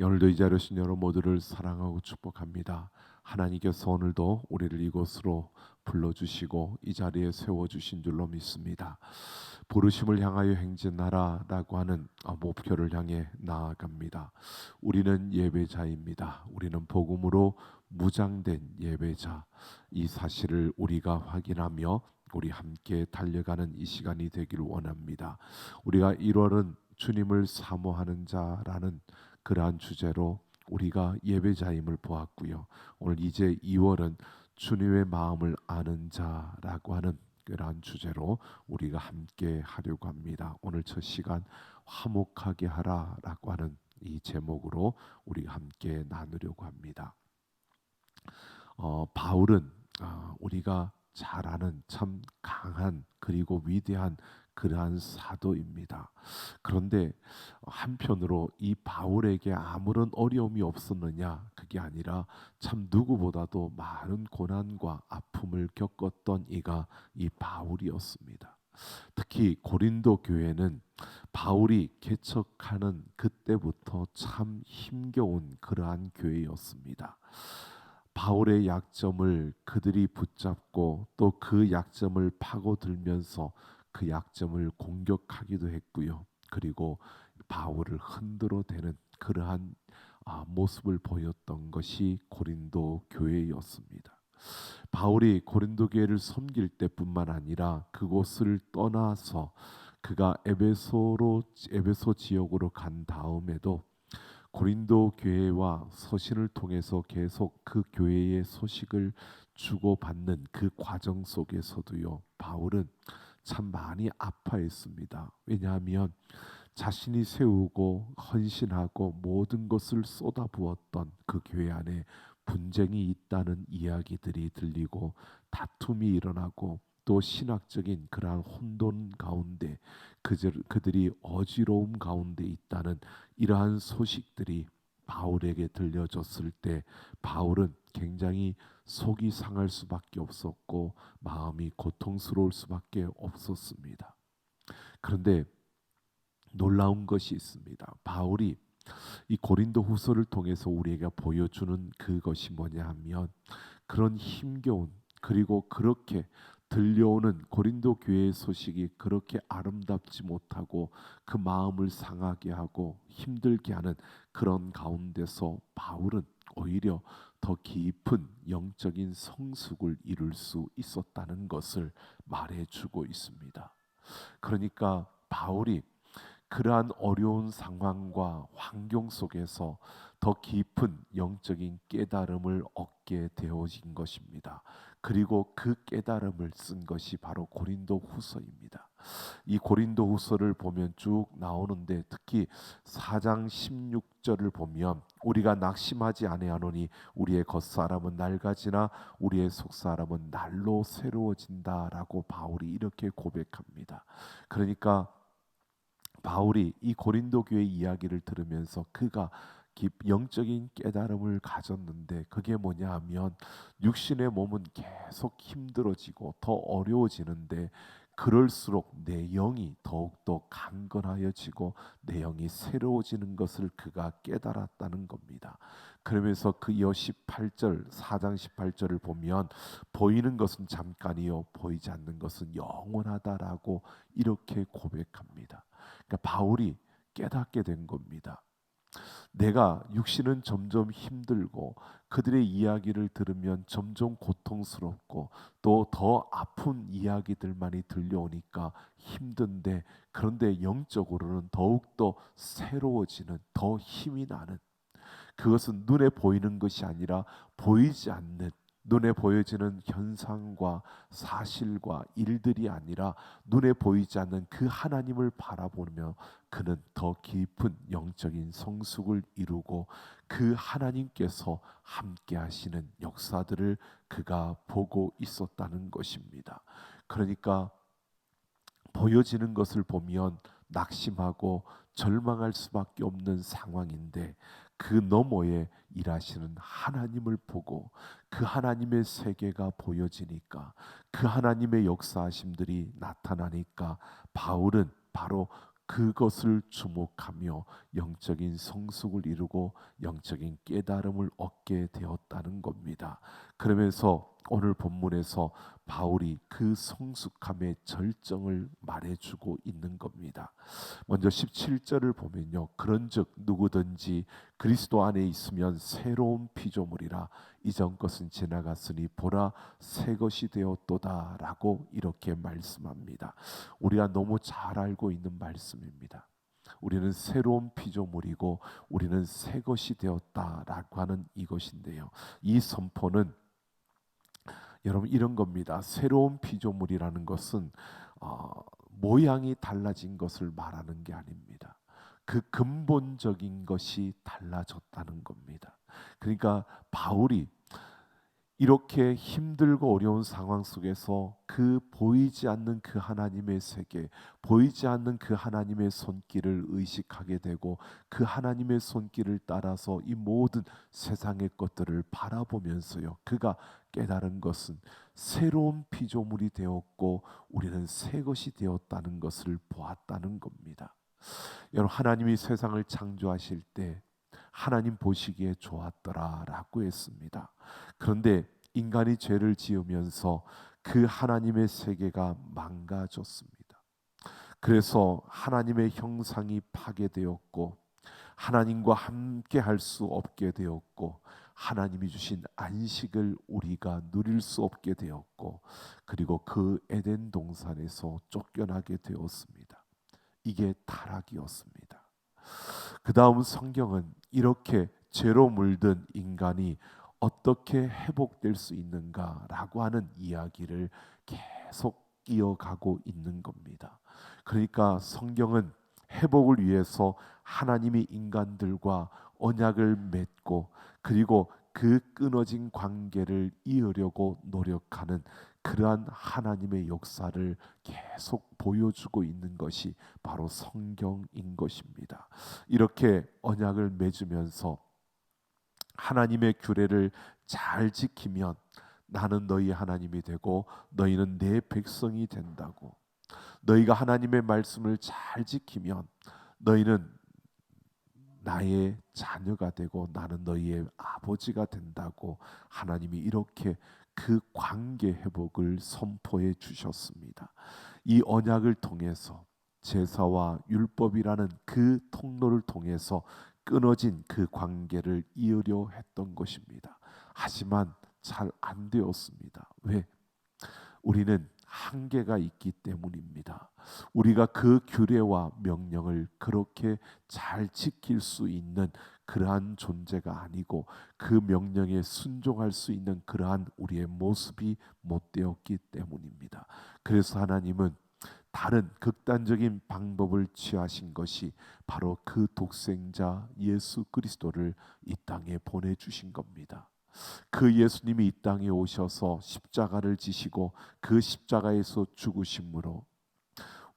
오늘도 이 자리에 오신 여러분 모두를 사랑하고 축복합니다. 하나님께서 오늘도 우리를 이곳으로 불러주시고 이 자리에 세워주신 줄로 믿습니다. 부르심을 향하여 행진하라라고 하는 목표를 향해 나아갑니다. 우리는 예배자입니다. 우리는 복음으로 무장된 예배자. 이 사실을 우리가 확인하며 우리 함께 달려가는 이 시간이 되기를 원합니다. 우리가 1월은 주님을 사모하는 자라는 그러한 주제로 우리가 예배자임을 보았고요. 오늘 이제 2월은 주님의 마음을 아는 자라고 하는 그러한 주제로 우리가 함께 하려고 합니다. 오늘 첫 시간 화목하게 하라라고 하는 이 제목으로 우리가 함께 나누려고 합니다. 바울은 우리가 잘 아는 참 강한 그리고 위대한 그러한 사도입니다. 그런데 한편으로 이 바울에게 아무런 어려움이 없었느냐? 그게 아니라 참 누구보다도 많은 고난과 아픔을 겪었던 이가 이 바울이었습니다. 특히 고린도 교회는 바울이 개척하는 그때부터 참 힘겨운 그러한 교회였습니다. 바울의 약점을 그들이 붙잡고 또 그 약점을 파고들면서 그 약점을 공격하기도 했고요. 그리고 바울을 흔들어대는 그러한 모습을 보였던 것이 고린도 교회였습니다. 바울이 고린도 교회를 섬길 때뿐만 아니라 그곳을 떠나서 그가 에베소 지역으로 간 다음에도 고린도 교회와 서신을 통해서 계속 그 교회의 소식을 주고받는 그 과정 속에서도요, 바울은 참 많이 아파했습니다. 왜냐하면 자신이 세우고 헌신하고 모든 것을 쏟아부었던 그 교회 안에 분쟁이 있다는 이야기들이 들리고 다툼이 일어나고 또 신학적인 그러한 혼돈 가운데 그들이 어지러움 가운데 있다는 이러한 소식들이 바울에게 들려졌을 때 바울은 굉장히 속이 상할 수밖에 없었고 마음이 고통스러울 수밖에 없었습니다. 그런데 놀라운 것이 있습니다. 바울이 이 고린도 후서를 통해서 우리에게 보여주는 그것이 뭐냐 하면 그런 힘겨운 그리고 그렇게 들려오는 고린도 교회의 소식이 그렇게 아름답지 못하고 그 마음을 상하게 하고 힘들게 하는 그런 가운데서 바울은 오히려 더 깊은 영적인 성숙을 이룰 수 있었다는 것을 말해주고 있습니다. 그러니까 바울이 그러한 어려운 상황과 환경 속에서 더 깊은 영적인 깨달음을 얻게 되어진 것입니다. 그리고 그 깨달음을 쓴 것이 바로 고린도 후서입니다. 이 고린도 후서를 보면 쭉 나오는데 특히 4장 16절을 보면 우리가 낙심하지 아니하노니 우리의 겉사람은 낡아지나 우리의 속사람은 날로 새로워진다라고 바울이 이렇게 고백합니다. 그러니까 바울이 이 고린도 교회 이야기를 들으면서 그가 영적인 깨달음을 가졌는데 그게 뭐냐 하면 육신의 몸은 계속 힘들어지고 더 어려워지는데 그럴수록 내 영이 더욱더 강건하여지고 내 영이 새로워지는 것을 그가 깨달았다는 겁니다. 그러면서 그 이어 18절 4장 18절을 보면 보이는 것은 잠깐이요 보이지 않는 것은 영원하다라고 이렇게 고백합니다. 그러니까 바울이 깨닫게 된 겁니다. 내가 육신은 점점 힘들고 그들의 이야기를 들으면 점점 고통스럽고 또 더 아픈 이야기들만이 들려오니까 힘든데 그런데 영적으로는 더욱더 새로워지는 더 힘이 나는 그것은 눈에 보이는 것이 아니라 보이지 않는 눈에 보여지는 현상과 사실과 일들이 아니라 눈에 보이지 않는 그 하나님을 바라보며 그는 더 깊은 영적인 성숙을 이루고 그 하나님께서 함께 하시는 역사들을 그가 보고 있었다는 것입니다. 그러니까 보여지는 것을 보면 낙심하고 절망할 수밖에 없는 상황인데 그 너머에 일하시는 하나님을 보고 그 하나님의 세계가 보여지니까 그 하나님의 역사하심들이 나타나니까 바울은 바로 그것을 주목하며 영적인 성숙을 이루고 영적인 깨달음을 얻게 되었다는 겁니다. 그러면서 오늘 본문에서 바울이 그 성숙함의 절정을 말해주고 있는 겁니다. 먼저 17절을 보면요, 그런즉 누구든지 그리스도 안에 있으면 새로운 피조물이라 이전 것은 지나갔으니 보라 새 것이 되었도다라고 이렇게 말씀합니다. 우리가 너무 잘 알고 있는 말씀입니다. 우리는 새로운 피조물이고 우리는 새 것이 되었다라고 하는 이것인데요, 이 선포는 여러분 이런 겁니다. 새로운 피조물이라는 것은 모양이 달라진 것을 말하는 게 아닙니다. 그 근본적인 것이 달라졌다는 겁니다. 그러니까 바울이 이렇게 힘들고 어려운 상황 속에서 그 보이지 않는 그 하나님의 세계, 보이지 않는 그 하나님의 손길을 의식하게 되고 그 하나님의 손길을 따라서 이 모든 세상의 것들을 바라보면서요, 그가 깨달은 것은 새로운 피조물이 되었고 우리는 새 것이 되었다는 것을 보았다는 겁니다. 여러분, 하나님이 세상을 창조하실 때 하나님 보시기에 좋았더라라고 했습니다. 그런데 인간이 죄를 지으면서 그 하나님의 세계가 망가졌습니다. 그래서 하나님의 형상이 파괴되었고 하나님과 함께 할 수 없게 되었고 하나님이 주신 안식을 우리가 누릴 수 없게 되었고 그리고 그 에덴 동산에서 쫓겨나게 되었습니다. 이게 타락이었습니다. 그 다음 성경은 이렇게 죄로 물든 인간이 어떻게 회복될 수 있는가라고 하는 이야기를 계속 이어가고 있는 겁니다. 그러니까 성경은 회복을 위해서 하나님이 인간들과 언약을 맺고 그리고 그 끊어진 관계를 이으려고 노력하는 그러한 하나님의 역사를 계속 보여주고 있는 것이 바로 성경인 것입니다. 이렇게 언약을 맺으면서 하나님의 규례를 잘 지키면 나는 너희 하나님이 되고 너희는 내 백성이 된다고, 너희가 하나님의 말씀을 잘 지키면 너희는 나의 자녀가 되고 나는 너희의 아버지가 된다고 하나님이 이렇게 그 관계 회복을 선포해 주셨습니다. 이 언약을 통해서 제사와 율법이라는 그 통로를 통해서 끊어진 그 관계를 이으려 했던 것입니다. 하지만 잘 안 되었습니다. 왜? 우리는 한계가 있기 때문입니다. 우리가 그 규례와 명령을 그렇게 잘 지킬 수 있는 그러한 존재가 아니고 그 명령에 순종할 수 있는 그러한 우리의 모습이 못 되었기 때문입니다. 그래서 하나님은 다른 극단적인 방법을 취하신 것이 바로 그 독생자 예수 그리스도를 이 땅에 보내주신 겁니다. 그 예수님이 이 땅에 오셔서 십자가를 지시고 그 십자가에서 죽으심으로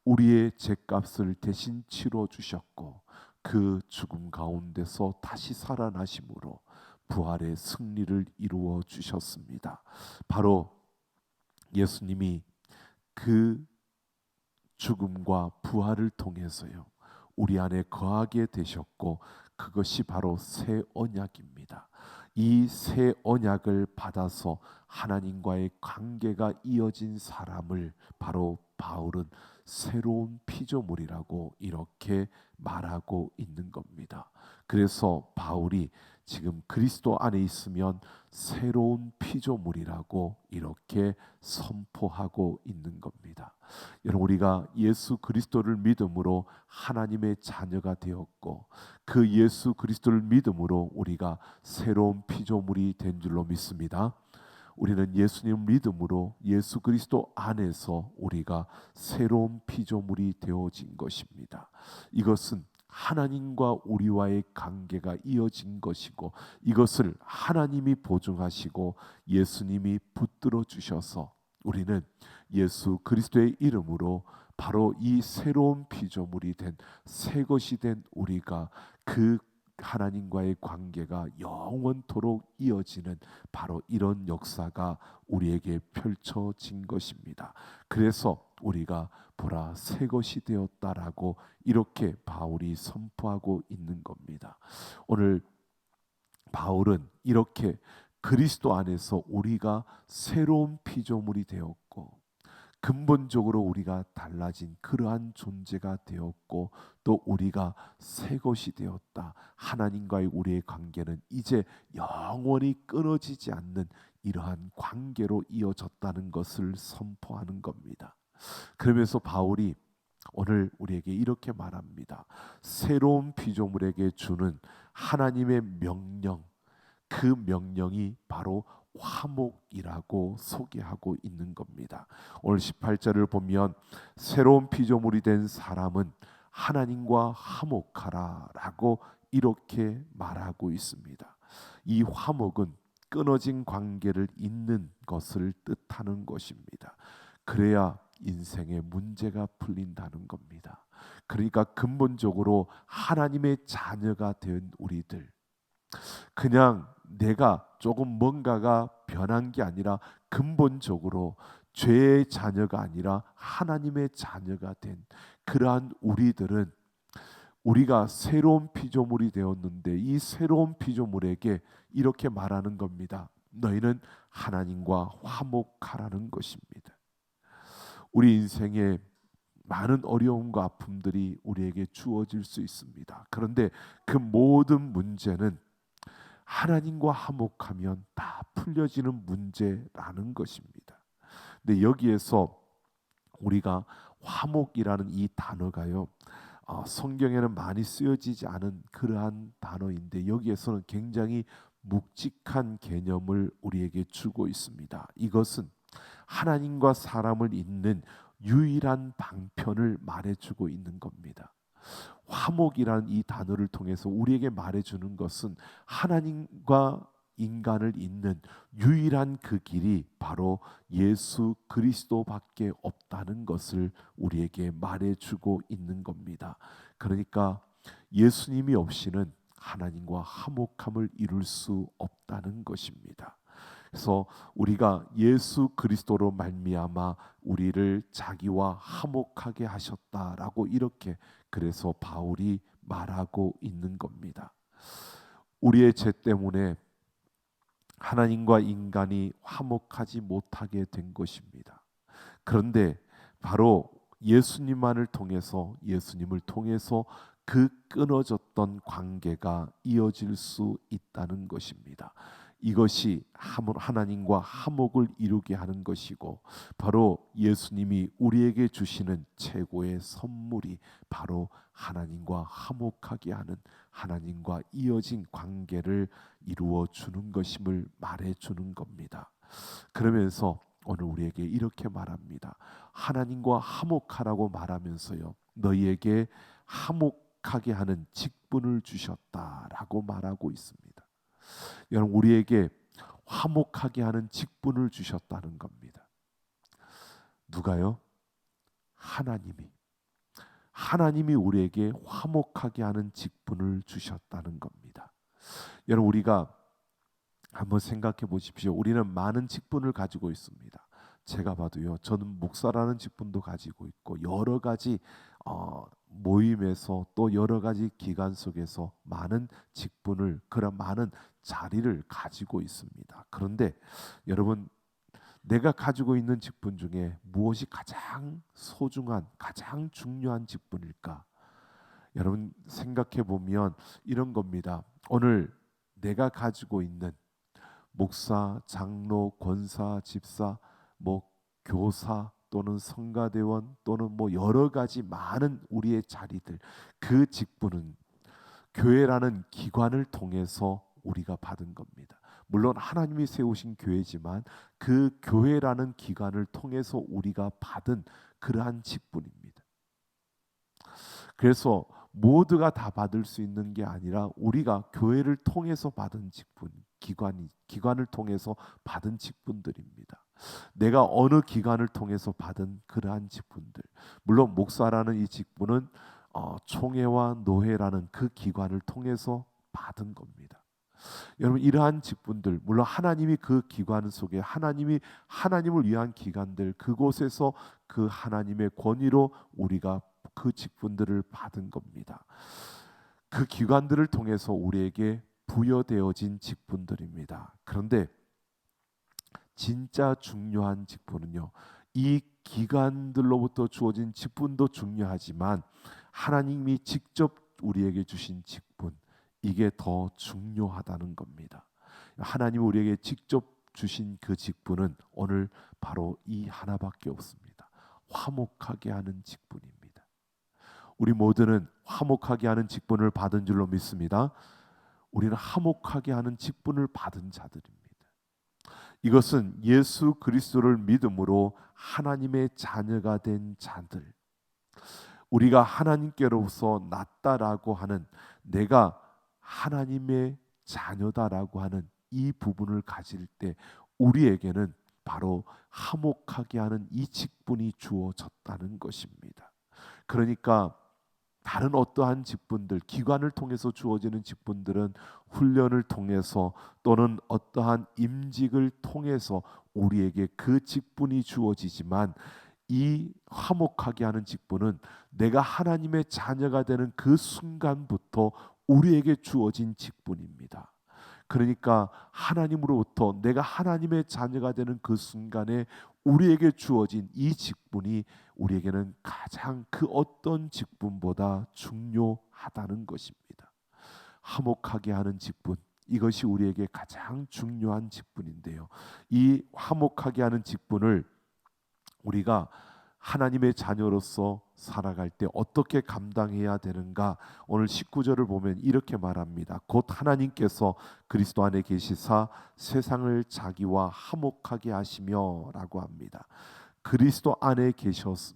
우리의 죄값을 대신 치러 주셨고 그 죽음 가운데서 다시 살아나심으로 부활의 승리를 이루어 주셨습니다. 바로 예수님이 그 죽음과 부활을 통해서요 우리 안에 거하게 되셨고 그것이 바로 새 언약입니다. 이 새 언약을 받아서 하나님과의 관계가 이어진 사람을 바로 바울은 새로운 피조물이라고 이렇게 말하고 있는 겁니다. 그래서 바울이 지금 그리스도 안에 있으면 새로운 피조물이라고 이렇게 선포하고 있는 겁니다. 여러분, 우리가 예수 그리스도를 믿음으로 하나님의 자녀가 되었고 그 예수 그리스도를 믿음으로 우리가 새로운 피조물이 된 줄로 믿습니다. 우리는 예수님 믿음으로 예수 그리스도 안에서 우리가 새로운 피조물이 되어진 것입니다. 이것은 하나님과 우리와의 관계가 이어진 것이고 이것을 하나님이 보증하시고 예수님이 붙들어 주셔서 우리는 예수 그리스도의 이름으로 바로 이 새로운 피조물이 된 새 것이 된 우리가 그 하나님과의 관계가 영원토록 이어지는 바로 이런 역사가 우리에게 펼쳐진 것입니다. 그래서 우리가 보라 새 것이 되었다라고 이렇게 바울이 선포하고 있는 겁니다. 오늘 바울은 이렇게 그리스도 안에서 우리가 새로운 피조물이 되었고 근본적으로 우리가 달라진 그러한 존재가 되었고 또 우리가 새 것이 되었다. 하나님과의 우리의 관계는 이제 영원히 끊어지지 않는 이러한 관계로 이어졌다는 것을 선포하는 겁니다. 그러면서 바울이 오늘 우리에게 이렇게 말합니다. 새로운 피조물에게 주는 하나님의 명령, 그 명령이 바로 화목이라고 소개하고 있는 겁니다. 오늘 18절을 보면 새로운 피조물이 된 사람은 하나님과 화목하라라고 이렇게 말하고 있습니다. 이 화목은 끊어진 관계를 잇는 것을 뜻하는 것입니다. 그래야 인생의 문제가 풀린다는 겁니다. 그러니까 근본적으로 하나님의 자녀가 된 우리들, 그냥 내가 조금 뭔가가 변한 게 아니라 근본적으로 죄의 자녀가 아니라 하나님의 자녀가 된 그러한 우리들은 우리가 새로운 피조물이 되었는데 이 새로운 피조물에게 이렇게 말하는 겁니다. 너희는 하나님과 화목하라는 것입니다. 우리 인생에 많은 어려움과 아픔들이 우리에게 주어질 수 있습니다. 그런데 그 모든 문제는 하나님과 화목하면 다 풀려지는 문제라는 것입니다. 근데 여기에서 우리가 화목이라는 이 단어가요, 성경에는 많이 쓰여지지 않은 그러한 단어인데 여기에서는 굉장히 묵직한 개념을 우리에게 주고 있습니다. 이것은 하나님과 사람을 잇는 유일한 방편을 말해주고 있는 겁니다. 화목이라는 이 단어를 통해서 우리에게 말해주는 것은 하나님과 인간을 잇는 유일한 그 길이 바로 예수 그리스도밖에 없다는 것을 우리에게 말해주고 있는 겁니다. 그러니까 예수님이 없이는 하나님과 화목함을 이룰 수 없다는 것입니다. 그래서 우리가 예수 그리스도로 말미암아 우리를 자기와 화목하게 하셨다라고 이렇게 그래서 바울이 말하고 있는 겁니다. 우리의 죄 때문에 하나님과 인간이 화목하지 못하게 된 것입니다. 그런데 바로 예수님을 통해서 그 끊어졌던 관계가 이어질 수 있다는 것입니다. 이것이 하나님과 화목을 이루게 하는 것이고 바로 예수님이 우리에게 주시는 최고의 선물이 바로 하나님과 화목하게 하는 하나님과 이어진 관계를 이루어 주는 것임을 말해 주는 겁니다. 그러면서 오늘 우리에게 이렇게 말합니다. 하나님과 화목하라고 말하면서요, 너희에게 화목하게 하는 직분을 주셨다라고 말하고 있습니다. 여러분, 우리에게 화목하게 하는 직분을 주셨다는 겁니다. 누가요? 하나님이 우리에게 화목하게 하는 직분을 주셨다는 겁니다. 여러분, 우리가 한번 생각해 보십시오. 우리는 많은 직분을 가지고 있습니다. 제가 봐도요, 저는 목사라는 직분도 가지고 있고 여러 가지 모임에서 또 여러 가지 기관 속에서 많은 직분을, 그런 많은 자리를 가지고 있습니다. 그런데 여러분, 내가 가지고 있는 직분 중에 무엇이 가장 소중한, 가장 중요한 직분일까? 여러분 생각해 보면 이런 겁니다. 오늘 내가 가지고 있는 목사, 장로, 권사, 집사, 뭐 교사 또는 성가대원 또는 뭐 여러 가지 많은 우리의 자리들, 그 직분은 교회라는 기관을 통해서 우리가 받은 겁니다. 물론 하나님이 세우신 교회지만 그 교회라는 기관을 통해서 우리가 받은 그러한 직분입니다. 그래서 모두가 다 받을 수 있는 게 아니라 우리가 교회를 통해서 받은 직분, 기관을 통해서 받은 직분들입니다. 내가 어느 기관을 통해서 받은 그러한 직분들, 물론 목사라는 이 직분은 총회와 노회라는 그 기관을 통해서 받은 겁니다. 여러분, 이러한 직분들, 물론 하나님이 그 기관 속에 하나님을 위한 기관들, 그곳에서 그 하나님의 권위로 우리가 그 직분들을 받은 겁니다. 그 기관들을 통해서 우리에게 부여되어진 직분들입니다. 그런데 진짜 중요한 직분은요, 이 기관들로부터 주어진 직분도 중요하지만 하나님이 직접 우리에게 주신 직분, 이게 더 중요하다는 겁니다. 하나님이 우리에게 직접 주신 그 직분은 오늘 바로 이 하나밖에 없습니다. 화목하게 하는 직분입니다. 우리 모두는 화목하게 하는 직분을 받은 줄로 믿습니다. 우리는 화목하게 하는 직분을 받은 자들입니다. 이것은 예수 그리스도를 믿음으로 하나님의 자녀가 된 자들, 우리가 하나님께로서 났다라고 하는, 내가 하나님의 자녀다라고 하는 이 부분을 가질 때 우리에게는 바로 화목하게 하는 이 직분이 주어졌다는 것입니다. 그러니까 다른 어떠한 직분들, 기관을 통해서 주어지는 직분들은 훈련을 통해서 또는 어떠한 임직을 통해서 우리에게 그 직분이 주어지지만, 이 화목하게 하는 직분은 내가 하나님의 자녀가 되는 그 순간부터 우리에게 주어진 직분입니다. 그러니까 하나님으로부터 내가 하나님의 자녀가 되는 그 순간에 우리에게 주어진 이 직분이 우리에게는 가장 그 어떤 직분보다 중요하다는 것입니다. 화목하게 하는 직분, 이것이 우리에게 가장 중요한 직분인데요. 이 화목하게 하는 직분을 우리가 하나님의 자녀로서 살아갈 때 어떻게 감당해야 되는가? 오늘 19절을 보면 이렇게 말합니다. 곧 하나님께서 그리스도 안에 계시사 세상을 자기와 화목하게 하시며 라고 합니다. 그리스도 안에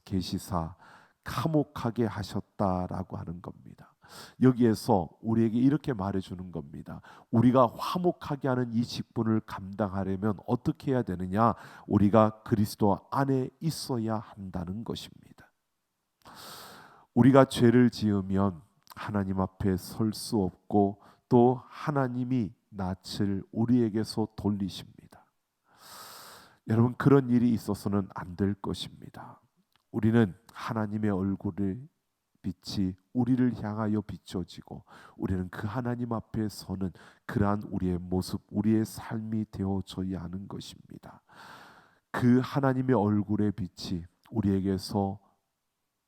계시사 화목하게 하셨다라고 하는 겁니다. 여기에서 우리에게 이렇게 말해주는 겁니다. 우리가 화목하게 하는 이 직분을 감당하려면 어떻게 해야 되느냐? 우리가 그리스도 안에 있어야 한다는 것입니다. 우리가 죄를 지으면 하나님 앞에 설 수 없고, 또 하나님이 낯을 우리에게서 돌리십니다. 여러분, 그런 일이 있어서는 안 될 것입니다. 우리는 하나님의 얼굴을 빛이 우리를 향하여 비춰지고, 우리는 그 하나님 앞에 서는 그러한 우리의 모습, 우리의 삶이 되어져야 하는 것입니다. 그 하나님의 얼굴의 빛이 우리에게서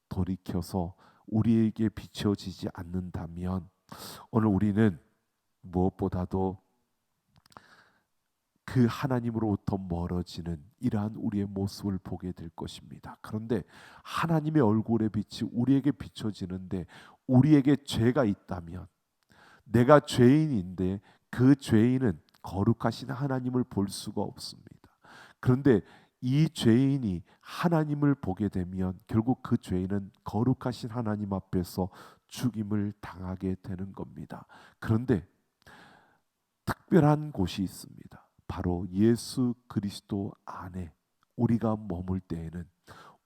돌이켜서 우리에게 비춰지지 않는다면, 오늘 우리는 무엇보다도 그 하나님으로부터 멀어지는 이러한 우리의 모습을 보게 될 것입니다. 그런데 하나님의 얼굴의 빛이 우리에게 비춰지는데 우리에게 죄가 있다면, 내가 죄인인데 그 죄인은 거룩하신 하나님을 볼 수가 없습니다. 그런데 이 죄인이 하나님을 보게 되면 결국 그 죄인은 거룩하신 하나님 앞에서 죽임을 당하게 되는 겁니다. 그런데 특별한 곳이 있습니다. 바로 예수 그리스도 안에 우리가 머물 때에는,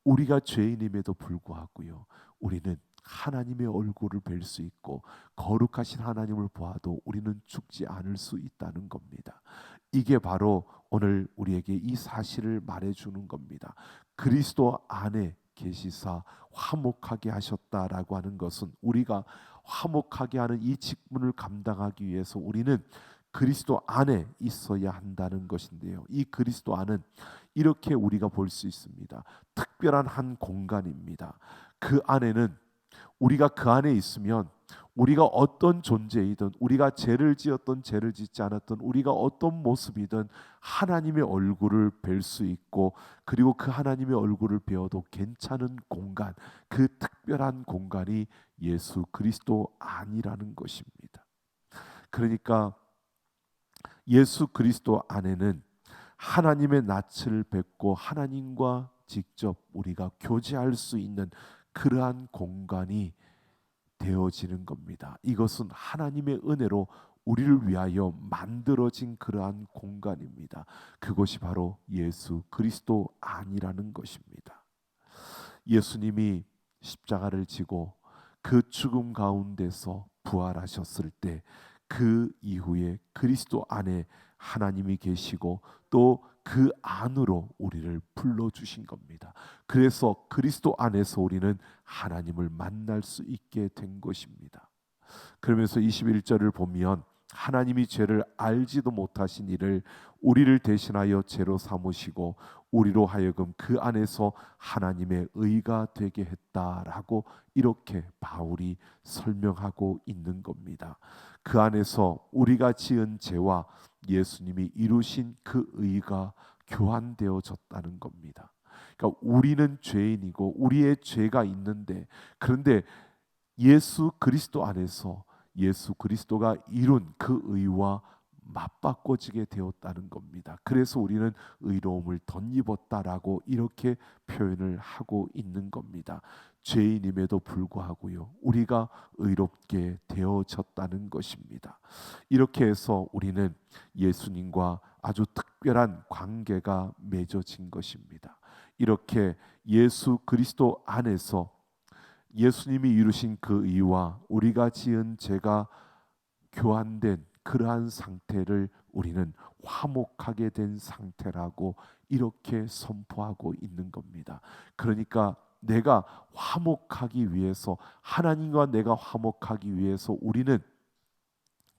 우리가 죄인임에도 불구하고요, 우리는 하나님의 얼굴을 뵐 수 있고 거룩하신 하나님을 보아도 우리는 죽지 않을 수 있다는 겁니다. 이게 바로 오늘 우리에게 이 사실을 말해주는 겁니다. 그리스도 안에 계시사 화목하게 하셨다라고 하는 것은, 우리가 화목하게 하는 이 직분을 감당하기 위해서 우리는 그리스도 안에 있어야 한다는 것인데요. 이 그리스도 안은 이렇게 우리가 볼 수 있습니다. 특별한 한 공간입니다. 그 안에는, 우리가 그 안에 있으면 우리가 어떤 존재이든, 우리가 죄를 지었던 죄를 짓지 않았던, 우리가 어떤 모습이든 하나님의 얼굴을 뵐 수 있고, 그리고 그 하나님의 얼굴을 배워도 괜찮은 공간, 그 특별한 공간이 예수 그리스도 안이라는 것입니다. 그러니까 예수 그리스도 안에는 하나님의 낯을 뵙고 하나님과 직접 우리가 교제할 수 있는 그러한 공간이 되어지는 겁니다. 이것은 하나님의 은혜로 우리를 위하여 만들어진 그러한 공간입니다. 그것이 바로 예수 그리스도 안이라는 것입니다. 예수님이 십자가를 지고 그 죽음 가운데서 부활하셨을 때, 그 이후에 그리스도 안에 하나님이 계시고 또 그 안으로 우리를 불러주신 겁니다. 그래서 그리스도 안에서 우리는 하나님을 만날 수 있게 된 것입니다. 그러면서 21절을 보면 하나님이 죄를 알지도 못하신 이를 우리를 대신하여 죄로 삼으시고 우리로 하여금 그 안에서 하나님의 의가 되게 했다라고 이렇게 바울이 설명하고 있는 겁니다. 그 안에서 우리가 지은 죄와 예수님이 이루신 그 의가 교환되어졌다는 겁니다. 그러니까 우리는 죄인이고 우리의 죄가 있는데, 그런데 예수 그리스도 안에서 예수 그리스도가 이룬 그 의와 맞바꿔지게 되었다는 겁니다. 그래서 우리는 의로움을 덧입었다라고 이렇게 표현을 하고 있는 겁니다. 죄인임에도 불구하고요, 우리가 의롭게 되어졌다는 것입니다. 이렇게 해서 우리는 예수님과 아주 특별한 관계가 맺어진 것입니다. 이렇게 예수 그리스도 안에서 예수님이 이루신 그 의와 우리가 지은 죄가 교환된 그러한 상태를 우리는 화목하게 된 상태라고 이렇게 선포하고 있는 겁니다. 그러니까 내가 화목하기 위해서, 하나님과 내가 화목하기 위해서 우리는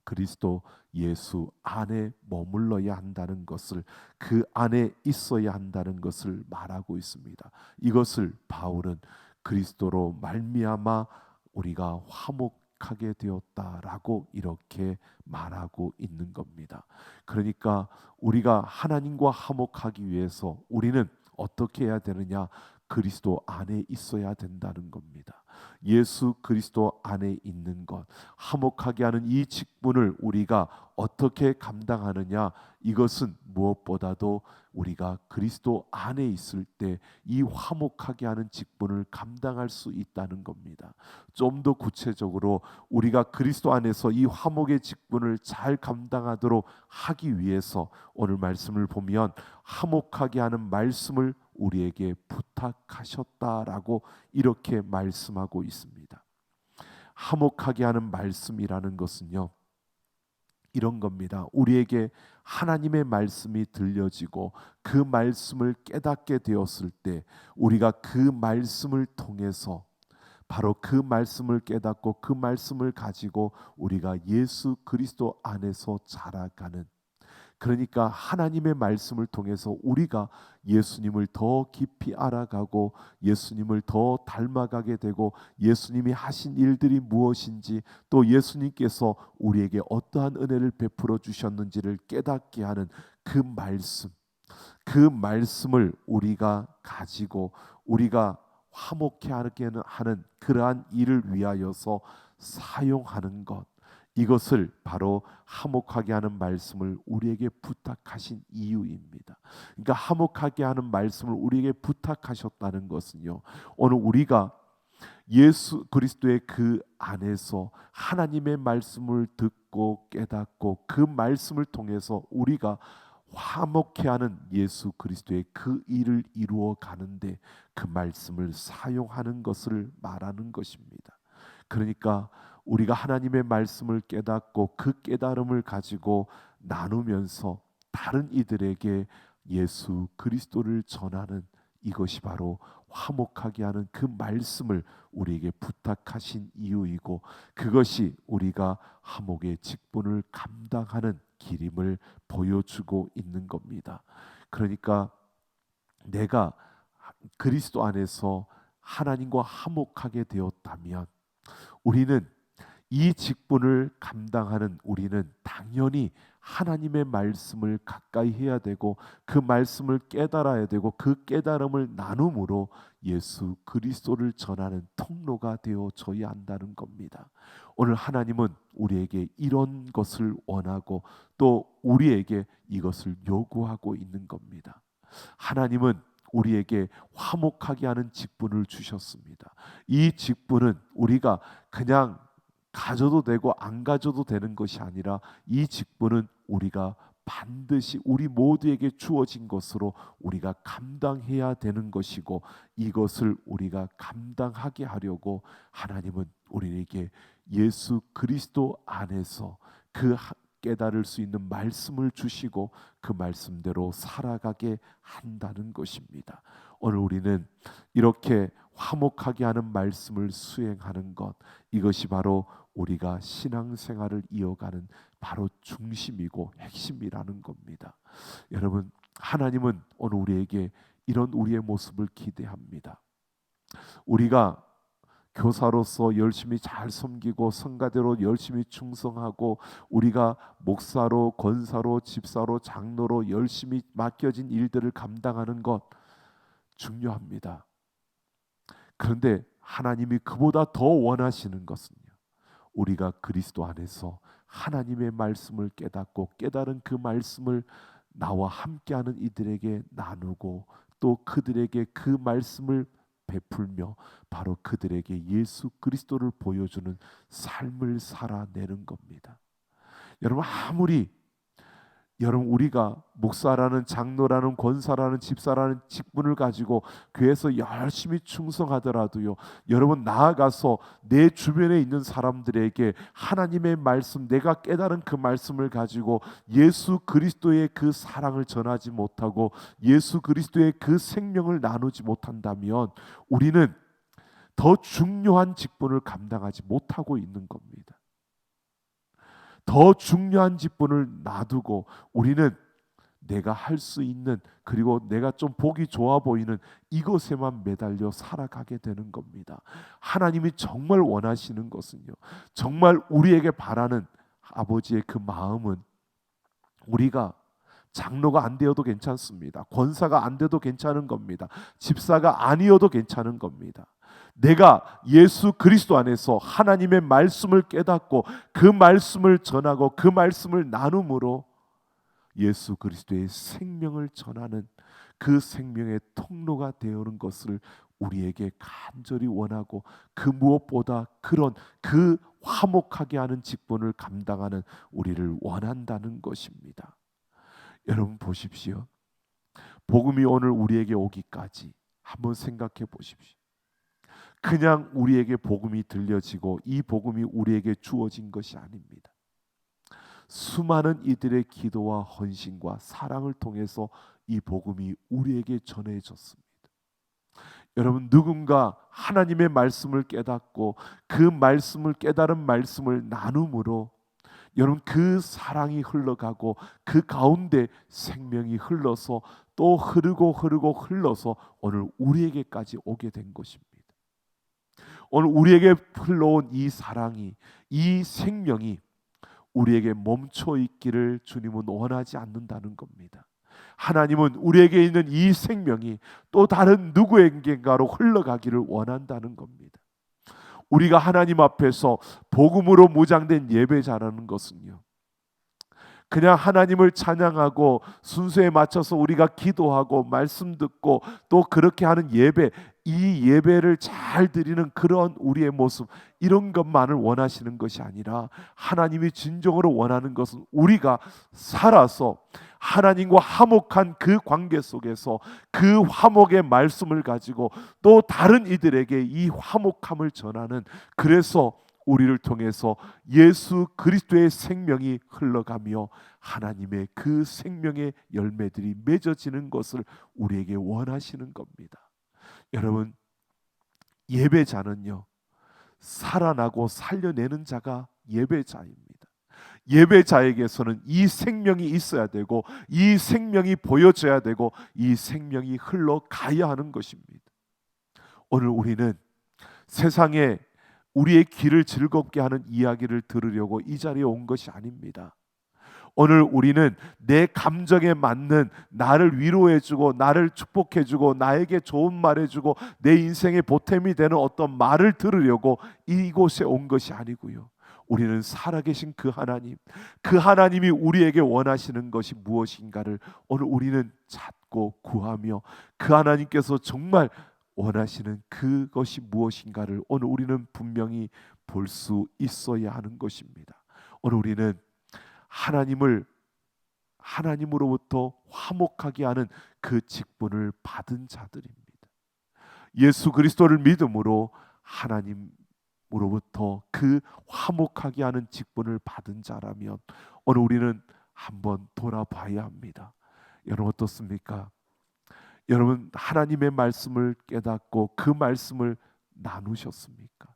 그리스도 예수 안에 머물러야 한다는 것을, 그 안에 있어야 한다는 것을 말하고 있습니다. 이것을 바울은 그리스도로 말미암아 우리가 화목하게 되었다라고 이렇게 말하고 있는 겁니다. 그러니까 우리가 하나님과 화목하기 위해서 우리는 어떻게 해야 되느냐? 그리스도 안에 있어야 된다는 겁니다. 예수 그리스도 안에 있는 것, 화목하게 하는 이 직분을 우리가 어떻게 감당하느냐? 이것은 무엇보다도 우리가 그리스도 안에 있을 때 이 화목하게 하는 직분을 감당할 수 있다는 겁니다. 좀 더 구체적으로 우리가 그리스도 안에서 이 화목의 직분을 잘 감당하도록 하기 위해서 오늘 말씀을 보면 화목하게 하는 말씀을 우리에게 부탁하셨다라고 이렇게 말씀하고 있습니다. 화목하게 하는 말씀이라는 것은요, 이런 겁니다. 우리에게 하나님의 말씀이 들려지고 그 말씀을 깨닫게 되었을 때 우리가 그 말씀을 통해서 바로 그 말씀을 깨닫고 그 말씀을 가지고 우리가 예수 그리스도 안에서 자라가는, 그러니까 하나님의 말씀을 통해서 우리가 예수님을 더 깊이 알아가고 예수님을 더 닮아가게 되고 예수님이 하신 일들이 무엇인지 또 예수님께서 우리에게 어떠한 은혜를 베풀어 주셨는지를 깨닫게 하는 그 말씀, 그 말씀을 우리가 가지고 우리가 화목해 하는 그러한 일을 위하여서 사용하는 것, 이것을 바로 화목하게 하는 말씀을 우리에게 부탁하신 이유입니다. 그러니까 화목하게 하는 말씀을 우리에게 부탁하셨다는 것은요, 오늘 우리가 예수 그리스도의 그 안에서 하나님의 말씀을 듣고 깨닫고 그 말씀을 통해서 우리가 화목해 하는 예수 그리스도의 그 일을 이루어 가는데 그 말씀을 사용하는 것을 말하는 것입니다. 그러니까 우리가 하나님의 말씀을 깨닫고 그 깨달음을 가지고 나누면서 다른 이들에게 예수 그리스도를 전하는, 이것이 바로 화목하게 하는 그 말씀을 우리에게 부탁하신 이유이고, 그것이 우리가 화목의 직분을 감당하는 길임을 보여주고 있는 겁니다. 그러니까 내가 그리스도 안에서 하나님과 화목하게 되었다면 우리는 이 직분을 감당하는 우리는 당연히 하나님의 말씀을 가까이 해야 되고 그 말씀을 깨달아야 되고 그 깨달음을 나눔으로 예수 그리스도를 전하는 통로가 되어져야 한다는 겁니다. 오늘 하나님은 우리에게 이런 것을 원하고 또 우리에게 이것을 요구하고 있는 겁니다. 하나님은 우리에게 화목하게 하는 직분을 주셨습니다. 이 직분은 우리가 그냥 가져도 되고 안 가져도 되는 것이 아니라 이 직분은 우리가 반드시 우리 모두에게 주어진 것으로 우리가 감당해야 되는 것이고, 이것을 우리가 감당하게 하려고 하나님은 우리에게 예수 그리스도 안에서 깨달을 수 있는 말씀을 주시고 그 말씀대로 살아가게 한다는 것입니다. 오늘 우리는 이렇게 화목하게 하는 말씀을 수행하는 것, 이것이 바로 우리가 신앙생활을 이어가는 바로 중심이고 핵심이라는 겁니다. 여러분, 하나님은 오늘 우리에게 이런 우리의 모습을 기대합니다. 우리가 교사로서 열심히 잘 섬기고 성가대로 열심히 충성하고 우리가 목사로, 권사로, 집사로, 장로로 열심히 맡겨진 일들을 감당하는 것 중요합니다. 그런데 하나님이 그보다 더 원하시는 것은요, 우리가 그리스도 안에서 하나님의 말씀을 깨닫고 깨달은 그 말씀을 나와 함께하는 이들에게 나누고 또 그들에게 그 말씀을 베풀며 바로 그들에게 예수 그리스도를 보여주는 삶을 살아내는 겁니다. 여러분 우리가 목사라는, 장로라는, 권사라는, 집사라는 직분을 가지고 교회에서 열심히 충성하더라도요, 여러분 나아가서 내 주변에 있는 사람들에게 하나님의 말씀, 내가 깨달은 그 말씀을 가지고 예수 그리스도의 그 사랑을 전하지 못하고 예수 그리스도의 그 생명을 나누지 못한다면 우리는 더 중요한 직분을 감당하지 못하고 있는 겁니다. 더 중요한 직분을 놔두고 우리는 내가 할 수 있는, 그리고 내가 좀 보기 좋아 보이는 이것에만 매달려 살아가게 되는 겁니다. 하나님이 정말 원하시는 것은요, 정말 우리에게 바라는 아버지의 그 마음은 우리가 장로가 안 되어도 괜찮습니다. 권사가 안 돼도 괜찮은 겁니다. 집사가 아니어도 괜찮은 겁니다. 내가 예수 그리스도 안에서 하나님의 말씀을 깨닫고 그 말씀을 전하고 그 말씀을 나눔으로 예수 그리스도의 생명을 전하는 그 생명의 통로가 되어오는 것을 우리에게 간절히 원하고, 그 무엇보다 그런 그 화목하게 하는 직분을 감당하는 우리를 원한다는 것입니다. 여러분 보십시오. 복음이 오늘 우리에게 오기까지 한번 생각해 보십시오. 그냥 우리에게 복음이 들려지고 이 복음이 우리에게 주어진 것이 아닙니다. 수많은 이들의 기도와 헌신과 사랑을 통해서 이 복음이 우리에게 전해졌습니다. 여러분, 누군가 하나님의 말씀을 깨닫고 그 말씀을 깨달은 말씀을 나눔으로 여러분 그 사랑이 흘러가고 그 가운데 생명이 흘러서 또 흐르고 흘러서 오늘 우리에게까지 오게 된 것입니다. 오늘 우리에게 흘러온 이 사랑이, 이 생명이 우리에게 멈춰 있기를 주님은 원하지 않는다는 겁니다. 하나님은 우리에게 있는 이 생명이 또 다른 누구에게인가로 흘러가기를 원한다는 겁니다. 우리가 하나님 앞에서 복음으로 무장된 예배자라는 것은요, 그냥 하나님을 찬양하고 순서에 맞춰서 우리가 기도하고 말씀 듣고 또 그렇게 하는 예배, 이 예배를 잘 드리는 그런 우리의 모습, 이런 것만을 원하시는 것이 아니라 하나님이 진정으로 원하는 것은 우리가 살아서 하나님과 화목한 그 관계 속에서 그 화목의 말씀을 가지고 또 다른 이들에게 이 화목함을 전하는, 그래서 우리를 통해서 예수 그리스도의 생명이 흘러가며 하나님의 그 생명의 열매들이 맺어지는 것을 우리에게 원하시는 겁니다. 여러분, 예배자는요, 살아나고 살려내는 자가 예배자입니다. 예배자에게서는 이 생명이 있어야 되고 이 생명이 보여져야 되고 이 생명이 흘러가야 하는 것입니다. 오늘 우리는 세상에 우리의 귀를 즐겁게 하는 이야기를 들으려고 이 자리에 온 것이 아닙니다. 오늘 우리는 내 감정에 맞는, 나를 위로해주고 나를 축복해주고 나에게 좋은 말해주고 내 인생의 보탬이 되는 어떤 말을 들으려고 이곳에 온 것이 아니고요, 우리는 살아계신 그 하나님, 그 하나님이 우리에게 원하시는 것이 무엇인가를 오늘 우리는 찾고 구하며 그 하나님께서 정말 원하시는 그것이 무엇인가를 오늘 우리는 분명히 볼 수 있어야 하는 것입니다. 오늘 우리는 하나님으로부터 화목하게 하는 그 직분을 받은 자들입니다. 예수 그리스도를 믿음으로 하나님으로 하나님으로부터 그 화목하게 하는 직분을 받은 자라면 오늘 우리는 한번 돌아봐야 합니다. 여러분 어떻습니까? 여러분 하나님의 말씀을 깨닫고 그 말씀을 나누셨습니까?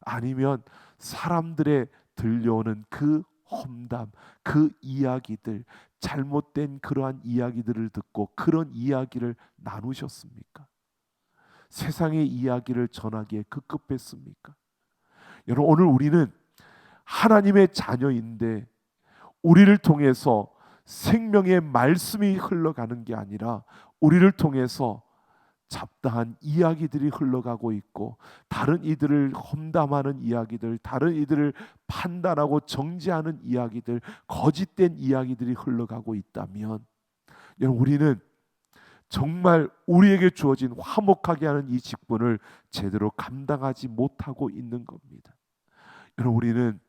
아니면 사람들의 들려오는 그 험담, 그 이야기들, 잘못된 그러한 이야기들을 듣고 그런 이야기를 나누셨습니까? 세상의 이야기를 전하기에 급급했습니까? 여러분 오늘 우리는 하나님의 자녀인데 우리를 통해서 생명의 말씀이 흘러가는 게 아니라 우리를 통해서 잡다한 이야기들이 흘러가고 있고 다른 이들을 험담하는 이야기들, 다른 이들을 판단하고 정죄하는 이야기들, 거짓된 이야기들이 흘러가고 있다면 여러분 우리는 정말 우리에게 주어진 화목하게 하는 이 직분을 제대로 감당하지 못하고 있는 겁니다. 여러분 우리는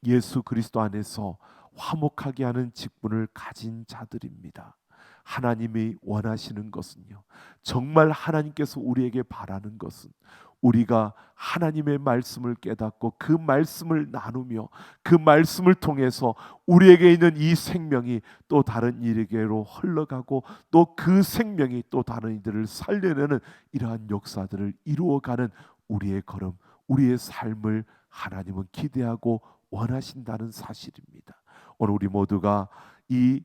예수 그리스도 안에서 화목하게 하는 직분을 가진 자들입니다. 하나님이 원하시는 것은요, 정말 하나님께서 우리에게 바라는 것은 우리가 하나님의 말씀을 깨닫고 그 말씀을 나누며 그 말씀을 통해서 우리에게 있는 이 생명이 또 다른 이에게로 흘러가고 또 그 생명이 또 다른 이들을 살려내는 이러한 역사들을 이루어가는 우리의 걸음, 우리의 삶을 하나님은 기대하고 원하신다는 사실입니다. 오늘 우리 모두가 이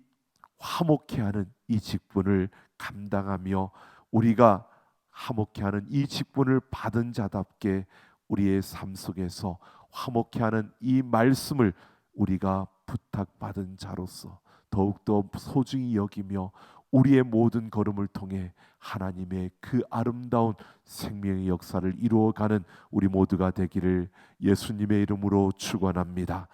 화목케 하는 이 직분을 감당하며 우리가 화목케 하는 이 직분을 받은 자답게 우리의 삶 속에서 화목케 하는 이 말씀을 우리가 부탁받은 자로서 더욱더 소중히 여기며 우리의 모든 걸음을 통해 하나님의 그 아름다운 생명의 역사를 이루어가는 우리 모두가 되기를 예수님의 이름으로 축원합니다.